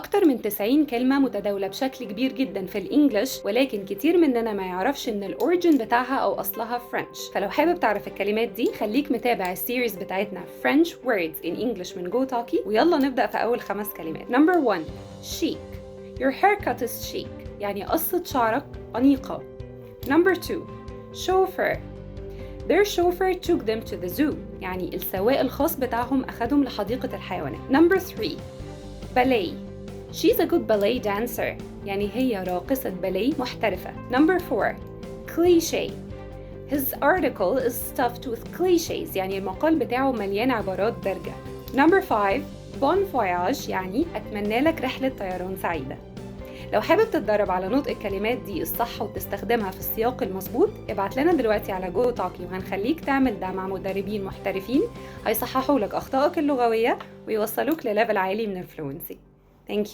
أكتر من 90 كلمة متداولة بشكل كبير جدا في الإنجليش، ولكن كتير مننا ما يعرفش إن الأوريجين بتاعها أو أصلها فرنش. فلو حابب تعرف الكلمات دي خليك متابع السيريز بتاعتنا French Words in English من Go Talkie، ويلا نبدأ في أول 5 كلمات. Number 1 chic. Your haircut is chic، يعني قصة شعرك أنيقة. Number 2 chauffeur. Their chauffeur took them to the zoo، يعني السواق الخاص بتاعهم أخدهم لحديقة الحيوانات. Number 3 ballet. She's a good ballet dancer، يعني هي راقصة باليه محترفة. Number 4 cliché. His article is stuffed with clichés، يعني المقال بتاعه مليان عبارات دارجة. Number 5 bon voyage، يعني أتمنى لك رحلة طيران سعيدة. لو حابب تتدرب على نطق الكلمات دي الصح وتستخدمها في السياق المظبوط، ابعت لنا دلوقتي على جو تاكي وهنخليك تعمل ده مع مدربين محترفين هيصححوا لك أخطائك اللغوية ويوصلوك لليفل عالي من الفلوينسي. Thank you.